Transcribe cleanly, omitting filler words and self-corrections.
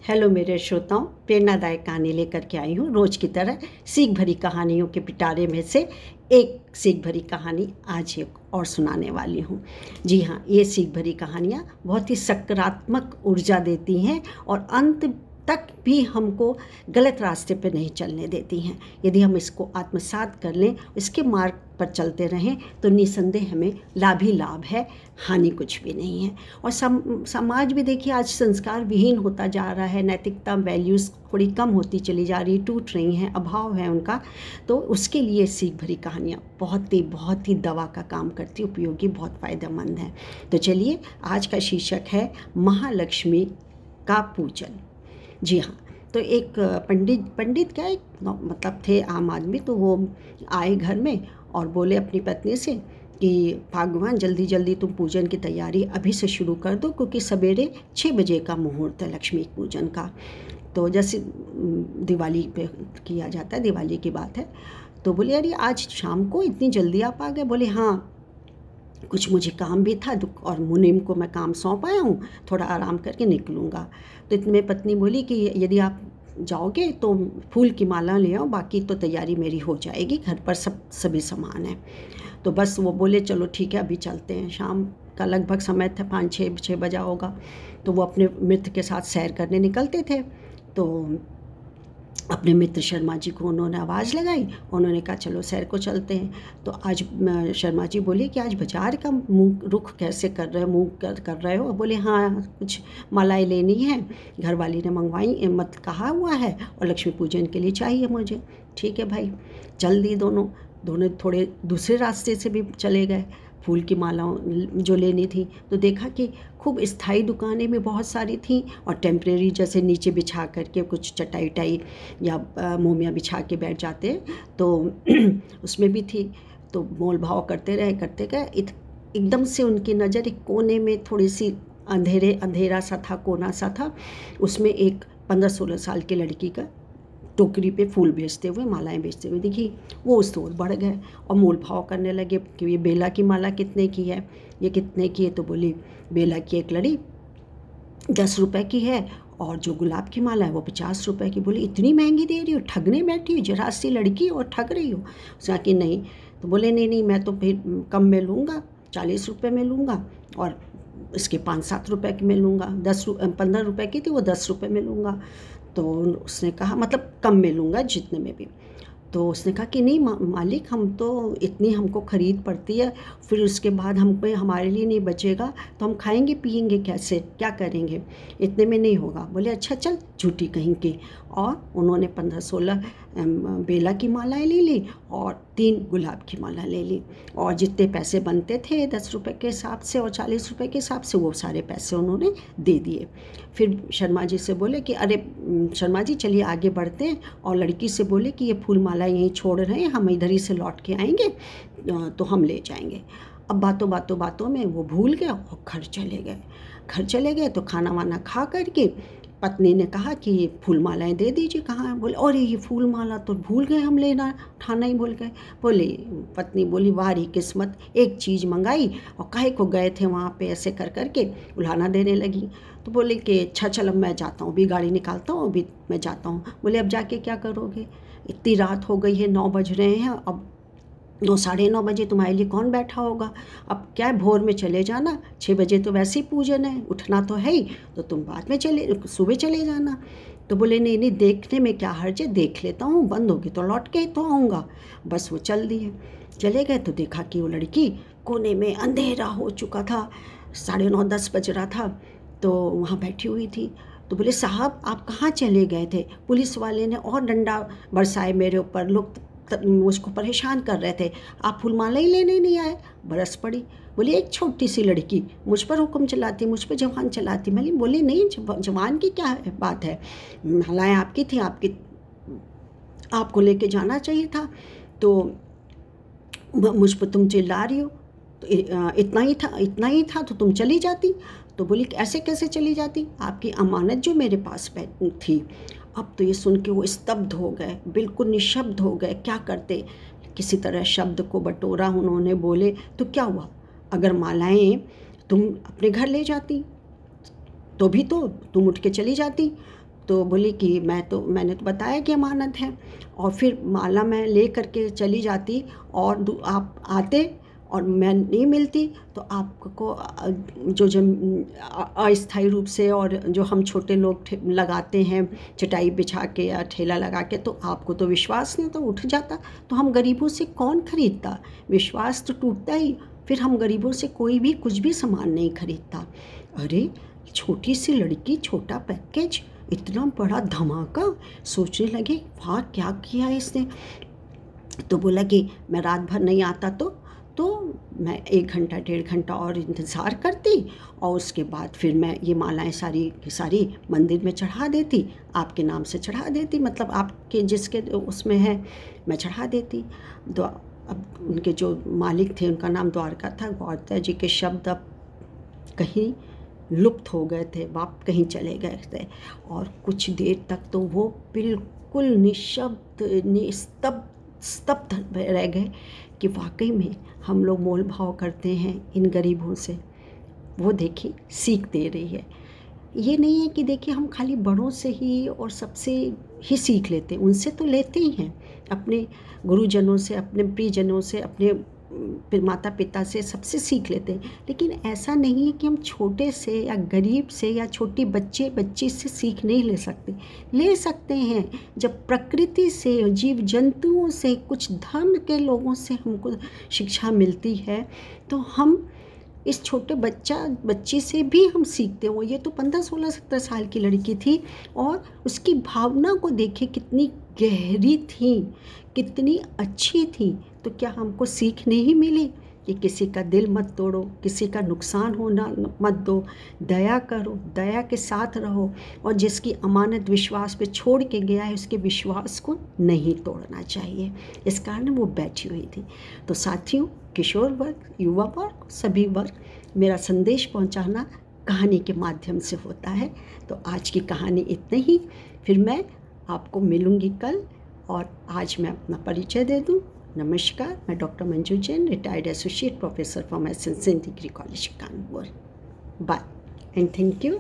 Hello मेरे श्रोताओं, प्रेरणादायक कहानी लेकर के आई हूँ। रोज की तरह सीख भरी कहानियों के पिटारे में से एक सीख भरी कहानी आज एक और सुनाने वाली हूँ। जी हाँ, ये सीख भरी कहानियाँ बहुत ही सकारात्मक ऊर्जा देती हैं और अंत तक भी हमको गलत रास्ते पे नहीं चलने देती हैं। यदि हम इसको आत्मसात कर लें, इसके मार्ग पर चलते रहें तो निसंदेह हमें लाभ ही लाभ है, हानि कुछ भी नहीं है। और समाज भी देखिए आज संस्कार विहीन होता जा रहा है, नैतिकता वैल्यूज़ थोड़ी कम होती चली जा रही, टूट रही हैं, अभाव है उनका। तो उसके लिए सीख भरी कहानियाँ बहुत ही दवा का काम करती, उपयोगी, बहुत फ़ायदेमंद है। तो चलिए, आज का शीर्षक है महालक्ष्मी का पूजन। जी हाँ, तो एक पंडित क्या, एक मतलब थे आम आदमी, तो वो आए घर में और बोले अपनी पत्नी से कि भगवान जल्दी जल्दी तुम पूजन की तैयारी अभी से शुरू कर दो, क्योंकि सवेरे 6 बजे का मुहूर्त है लक्ष्मी पूजन का। तो जैसे दिवाली पे किया जाता है, दिवाली की बात है। तो बोले अरे आज शाम को इतनी जल्दी आप आ गए? बोले हाँ, कुछ मुझे काम भी था और मुनीम को मैं काम सौंप आया हूँ, थोड़ा आराम करके निकलूँगा। तो इतने पत्नी बोली कि यदि आप जाओगे तो फूल की माला ले आओ, बाकी तो तैयारी मेरी हो जाएगी, घर पर सभी सामान है। तो बस वो बोले चलो ठीक है, अभी चलते हैं। शाम का लगभग समय था, 5-6 बजा होगा। तो वो अपने मित्र के साथ सैर करने निकलते थे। तो अपने मित्र शर्मा जी को उन्होंने आवाज़ लगाई, उन्होंने कहा चलो सैर को चलते हैं। तो आज शर्मा जी बोली कि आज बाज़ार का मुँह रुख कैसे कर रहे हो, मुँह कर रहे हो? बोले हाँ, कुछ मालाएं लेनी है, घरवाली ने मंगवाई, मत कहा हुआ है, और लक्ष्मी पूजन के लिए चाहिए मुझे। ठीक है भाई, चल दी दोनों थोड़े दूसरे रास्ते से भी चले गए फूल की मालाओं जो लेनी थी। तो देखा कि खूब स्थायी दुकानें भी बहुत सारी थीं, और टेम्परेरी जैसे नीचे बिछा करके कुछ चटाई टाई या मोमियाँ बिछा के बैठ जाते हैं, तो उसमें भी थी। तो मोल भाव करते करते गए। एकदम से उनकी नज़र एक कोने में, थोड़ी सी अंधेरा सा था, कोना सा था, उसमें एक 15-16 साल की लड़की का टोकरी पे फूल बेचते हुए, मालाएं बेचते हुए दिखी। वो उस ओर बढ़ गए और मोल भाव करने लगे कि ये बेला की माला कितने की है, ये कितने की है? तो बोली बेला की एक लड़ी 10 रुपए की है, और जो गुलाब की माला है वो 50 रुपए की। बोली इतनी महंगी दे रही हो, ठगने बैठी हो, जरा सी लड़की और ठग रही हो। उसने कहा कि नहीं। तो बोले नहीं, मैं तो फिर कम में लूँगा, 40 रुपये में लूँगा, और इसके 5-7 रुपये की में लूँगा। 15 रुपये की थी, वो 10 रुपये में लूँगा। तो उसने कहा मतलब कम में लूँगा जितने में भी। तो उसने कहा कि नहीं मालिक, हम तो इतनी हमको ख़रीद पड़ती है, फिर उसके बाद हम पे हमारे लिए नहीं बचेगा तो हम खाएंगे पिएंगे कैसे, क्या करेंगे, इतने में नहीं होगा। बोले अच्छा चल, झूठी कहीं की। और उन्होंने 15-16 बेला की मालाएं ले ली और 3 गुलाब की माला ले ली, और जितने पैसे बनते थे 10 रुपये के हिसाब से और 40 रुपये के हिसाब से, वो सारे पैसे उन्होंने दे दिए। फिर शर्मा जी से बोले कि अरे शर्मा जी चलिए आगे बढ़ते हैं, और लड़की से बोले कि ये फूल माला यहीं छोड़ रहे हैं, हम इधर ही से लौट के आएंगे तो हम ले जाएंगे। अब बातों में वो भूल गया और घर चले गए। तो खाना वाना खा करके पत्नी ने कहा कि ये फूल मालाएं दे दीजिए। कहाँ है? बोले अरे ये फूल माला तो भूल गए हम, लेना उठाना ही भूल गए। बोले पत्नी बोली वारी किस्मत, एक चीज़ मंगाई और काहे को गए थे वहाँ पे, ऐसे कर करके उल्हाना देने लगी। तो बोले कि अच्छा चल अब मैं जाता हूँ, अभी गाड़ी निकालता हूँ, अभी मैं जाता हूँ। बोले अब जाके क्या करोगे, इतनी रात हो गई है, 9 बज रहे हैं, अब 9-9:30 बजे तुम्हारे लिए कौन बैठा होगा? अब क्या है, भोर में चले जाना, 6 बजे तो वैसे ही पूजन है, उठना तो है ही, तो तुम बाद में सुबह चले जाना। तो बोले नहीं, देखने में क्या हर्ज है, देख लेता हूँ, बंद होगी तो लौट के तो आऊँगा। बस वो चले गए। तो देखा कि वो लड़की कोने में, अंधेरा हो चुका था, 9:30-10 बज रहा था, तो वहाँ बैठी हुई थी। तो बोले साहब आप कहाँ चले गए थे? पुलिस वाले ने और डंडा बरसाए मेरे ऊपर, लोग मुझको परेशान कर रहे थे, आप फूल माला ही लेने नहीं आए। बरस पड़ी। बोली एक छोटी सी लड़की मुझ पर हुक्म चलाती, मुझ पर जवान चलाती। मैं बोली नहीं, जवान की क्या बात है, मालाएं आपकी थी, आपको लेके जाना चाहिए था, तो मुझ पर तुम चिल्ला रही हो, तो इतना ही था तो तुम चली जाती। तो बोली ऐसे कैसे चली जाती, आपकी अमानत जो मेरे पास थी। अब तो ये सुन के वो स्तब्ध हो गए, बिल्कुल निशब्द हो गए, क्या करते। किसी तरह शब्द को बटोरा उन्होंने, बोले तो क्या हुआ, अगर मालाएं तुम अपने घर ले जाती तो भी तो तुम उठ के चली जाती, तो बोली कि मैंने तो बताया कि अमानत है। और फिर माला मैं ले करके चली जाती और आप आते और मैं नहीं मिलती, तो आपको जो अस्थायी रूप से और जो हम छोटे लोग लगाते हैं चटाई बिछा के या ठेला लगा के, तो आपको तो विश्वास नहीं तो उठ जाता। तो हम गरीबों से कौन खरीदता, विश्वास तो टूटता ही। फिर हम गरीबों से कोई भी कुछ भी सामान नहीं खरीदता। अरे छोटी सी लड़की, छोटा पैकेज, इतना बड़ा धमाका, सोचने लगे वाह क्या किया इसने। तो बोला कि मैं रात भर नहीं आता तो मैं 1 घंटा 1.5 घंटा और इंतज़ार करती और उसके बाद फिर मैं ये मालाएं सारी की सारी मंदिर में चढ़ा देती, आपके नाम से चढ़ा देती, मतलब आपके जिसके उसमें है मैं चढ़ा देती। तो अब उनके जो मालिक थे उनका नाम द्वारका था। द्वारका जी के शब्द अब कहीं लुप्त हो गए थे, बाप कहीं चले गए थे। और कुछ देर तक तो वो बिल्कुल निशब्द स्तब्ध रह गए कि वाकई में हम लोग मोल भाव करते हैं इन गरीबों से। वो देखिए सीख दे रही है। ये नहीं है कि देखिए हम खाली बड़ों से ही और सबसे ही सीख लेते हैं, उनसे तो लेते ही हैं, अपने गुरुजनों से, अपने प्रियजनों से, अपने माता पिता से, सबसे सीख लेते हैं। लेकिन ऐसा नहीं है कि हम छोटे से या गरीब से या छोटी बच्ची से सीख नहीं ले सकते हैं। जब प्रकृति से, जीव जंतुओं से, कुछ धर्म के लोगों से हमको शिक्षा मिलती है, तो हम इस छोटे बच्ची से भी हम सीखते हो। ये तो 15, 16, 17 साल की लड़की थी और उसकी भावना को देखिए कितनी गहरी थी, कितनी अच्छी थी। तो क्या हमको सीख नहीं मिली कि किसी का दिल मत तोड़ो, किसी का नुकसान होना मत दो, दया करो, दया के साथ रहो, और जिसकी अमानत विश्वास पे छोड़ के गया है उसके विश्वास को नहीं तोड़ना चाहिए। इस कारण वो बैठी हुई थी। तो साथियों, किशोर वर्ग, युवा वर्ग, सभी वर्ग, मेरा संदेश पहुंचाना कहानी के माध्यम से होता है। तो आज की कहानी इतनी ही, फिर मैं आपको मिलूँगी कल। और आज मैं अपना परिचय दे दूँ। नमस्कार, मैं doctor Manju Jain, retired associate professor from S N. Sen degree college Kanpur. Bye and thank you.